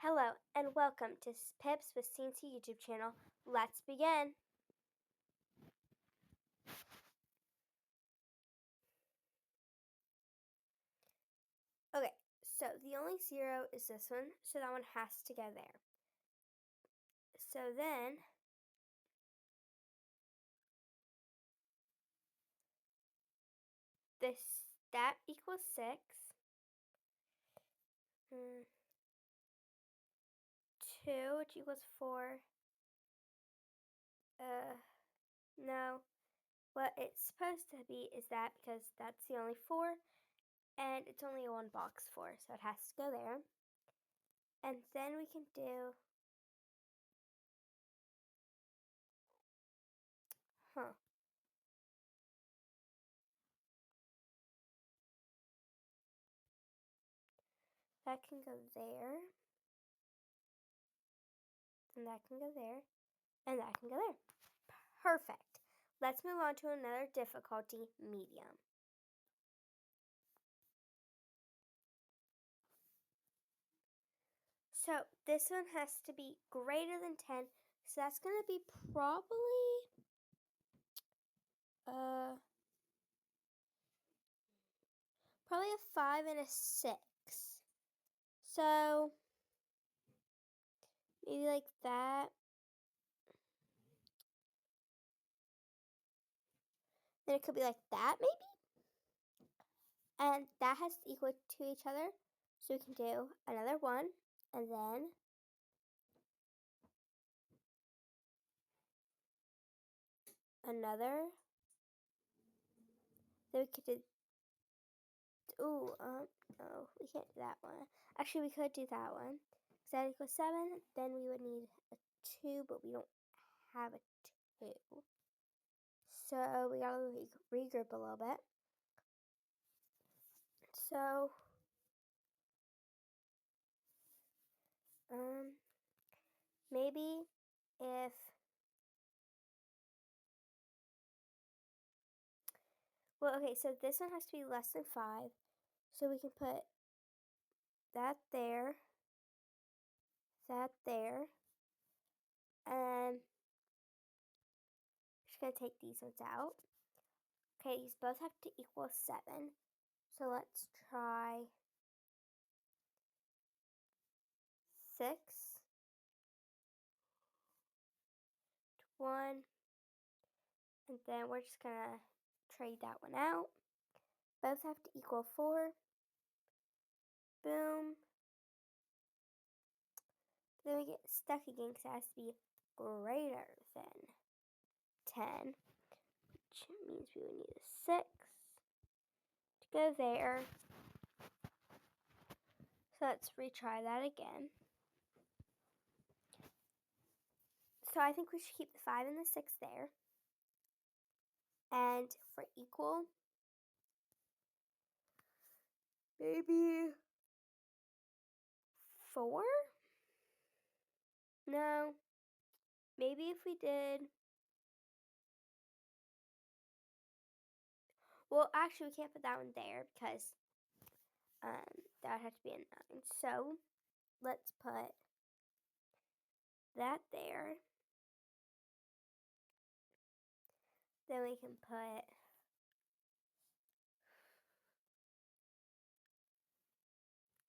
Hello and welcome to Pips with CNC YouTube channel. Let's begin. Okay, so the only zero is this one, so that one has to go there. So then, that equals 6. 2, which equals 4. No. What it's supposed to be is that because that's the only 4, and it's only one box 4, so it has to go there. And then we can do, that can go there, and that can go there, and that can go there. Perfect. Let's move on to another difficulty, medium. So this one has to be greater than 10. So that's going to be probably a 5 and a 6. So maybe like that. Then it could be like that maybe. And that has to equal to each other. So we can do another one and then another. Then we could do, no, we can't do that one. Actually, we could do that one. Because that equals 7, then we would need a 2, but we don't have a 2. So we gotta regroup a little bit. So, maybe if, well, okay, so this one has to be less than 5. So we can put that there, and just gonna take these ones out. Okay, these both have to equal 7. So let's try 6, 1, and then we're just gonna trade that one out. Both have to equal 4. Boom. Then we get stuck again because it has to be greater than 10, which means we would need a 6 to go there. So let's retry that again. So I think we should keep the 5 and the 6 there. And for equal, maybe 4? No. Maybe if we did, well, actually we can't put that one there because that would have to be a 9. So let's put that there. Then we can put,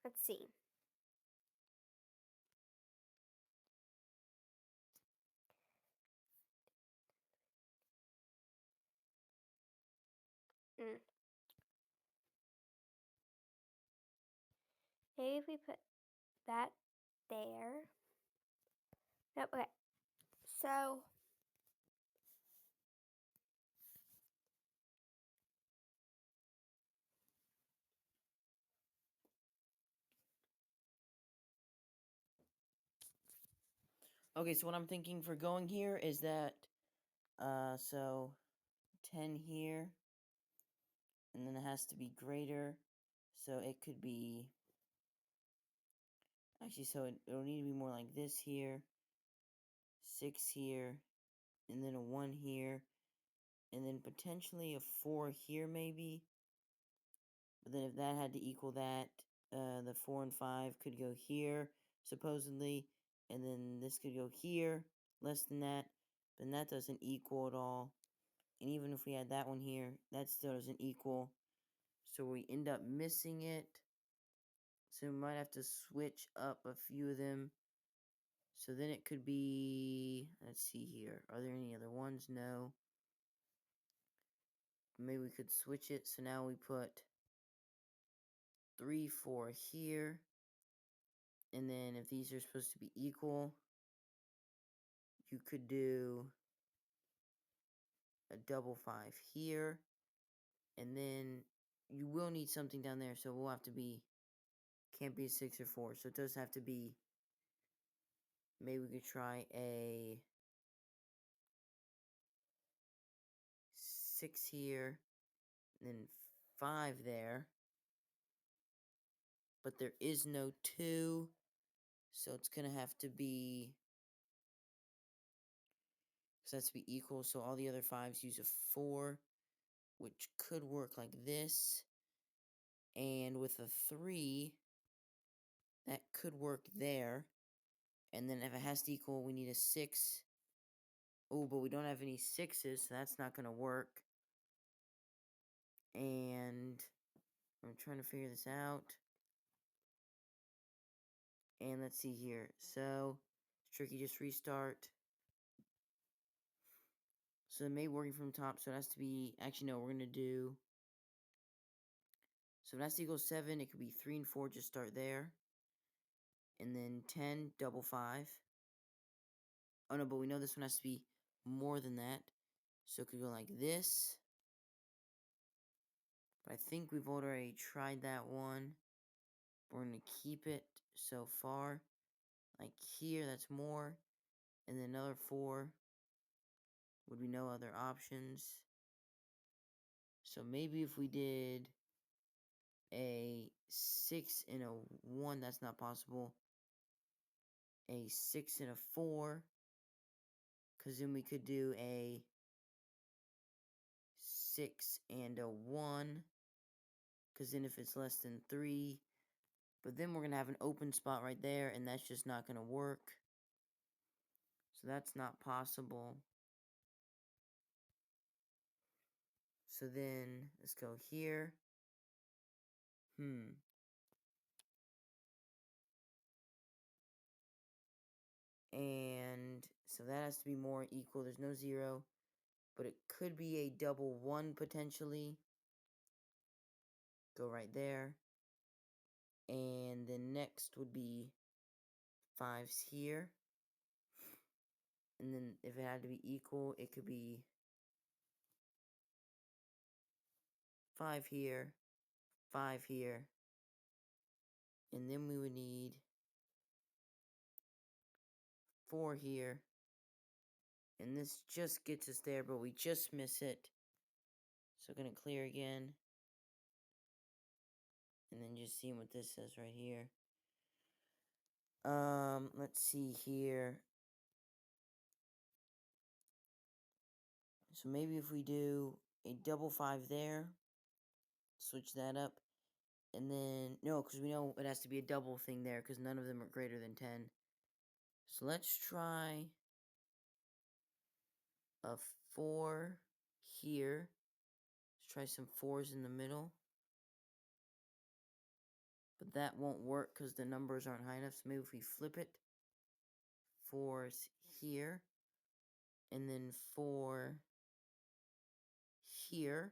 let's see. Maybe if we put that there. Nope, okay. So Okay, so what I'm thinking for going here is that, so 10 here, and then it has to be greater, so it could be, actually, so it'll need to be more like this here, 6 here, and then a 1 here, and then potentially a 4 here, maybe, but then if that had to equal that, the 4 and 5 could go here, supposedly, and then this could go here, less than that, then that doesn't equal at all. And even if we had that one here, that still doesn't equal. So we end up missing it. So we might have to switch up a few of them. So then it could be, let's see here. Are there any other ones? No. Maybe we could switch it. So now we put 3, 4 here. And then if these are supposed to be equal, you could do a double 5 here. And then you will need something down there. So we'll have to be, can't be a 6 or 4. So it does have to be, maybe we could try a 6 here. And then 5 there. But there is no 2. So it's going to have to be, so that's to be equal. So all the other 5s use a 4, which could work like this. And with a 3, that could work there. And then if it has to equal, we need a 6. Oh, but we don't have any 6s, so that's not going to work. And I'm trying to figure this out. And let's see here. So, it's tricky, just restart. So it may be working from top, so it has to be, actually no, we're going to do, so if it has to equal 7, it could be 3 and 4, just start there. And then 10, double 5. Oh no, but we know this one has to be more than that. So it could go like this. But I think we've already tried that one. We're going to keep it so far. Like here, that's more. And then another 4 would be no other options. So maybe if we did a 6 and a 1, that's not possible. A 6 and a 4. Because then we could do a 6 and a 1. Because then if it's less than 3. But then we're going to have an open spot right there. And that's just not going to work. So that's not possible. So then, let's go here. And so that has to be more equal. There's no 0. But it could be a double 1 potentially. Go right there. And then next would be 5s here. And then if it had to be equal, it could be 5 here, 5 here. And then we would need 4 here. And this just gets us there, but we just miss it. So I'm going to clear again. And then just seeing what this says right here. Let's see here. So maybe if we do a double 5 there, switch that up. And then, no, because we know it has to be a double thing there, because none of them are greater than 10. So let's try a 4 here. Let's try some 4s in the middle. But that won't work because the numbers aren't high enough. So maybe if we flip it, 4s here. And then 4 here.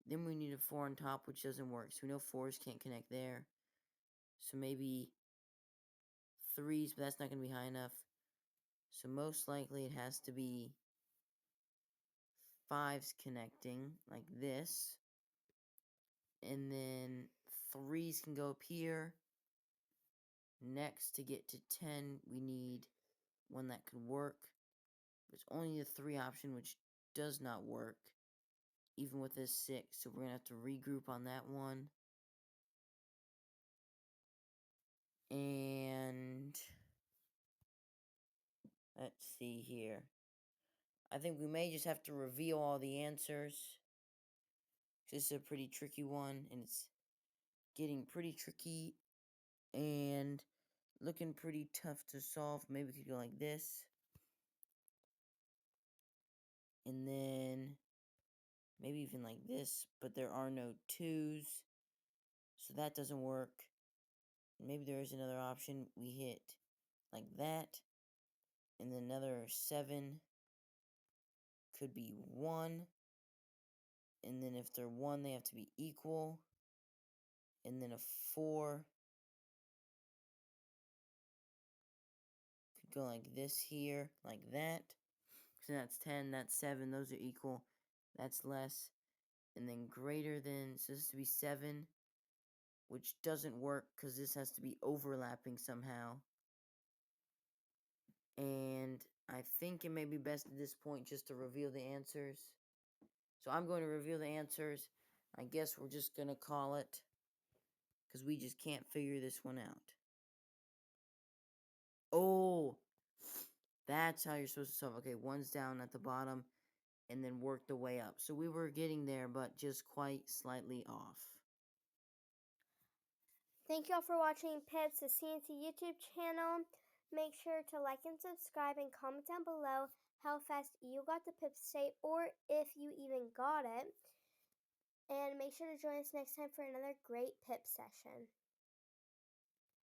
Then we need a 4 on top, which doesn't work. So we know 4s can't connect there. So maybe 3s, but that's not going to be high enough. So most likely it has to be 5s connecting, like this. And then 3s can go up here. Next, to get to 10, we need one that could work. There's only the 3 option, which does not work, even with this 6. So we're going to have to regroup on that one. And let's see here. I think we may just have to reveal all the answers. This is a pretty tricky one, and it's getting pretty tricky. And looking pretty tough to solve. Maybe we could go like this. And then maybe even like this, but there are no 2s. So that doesn't work. Maybe there is another option. We hit like that. And then another 7 could be 1. And then if they're 1, they have to be equal. And then a 4 could go like this here, like that. So that's 10, that's 7, those are equal. That's less. And then greater than, so this has to be 7, which doesn't work because this has to be overlapping somehow. And I think it may be best at this point just to reveal the answers. So I'm going to reveal the answers. I guess we're just going to call it, because we just can't figure this one out. Oh, that's how you're supposed to solve. Okay, 1's down at the bottom, and then work the way up. So we were getting there, but just quite slightly off. Thank you all for watching Pips, the CNC YouTube channel. Make sure to like and subscribe and comment down below how fast you got the Pips today or if you even got it. And make sure to join us next time for another great Pip session.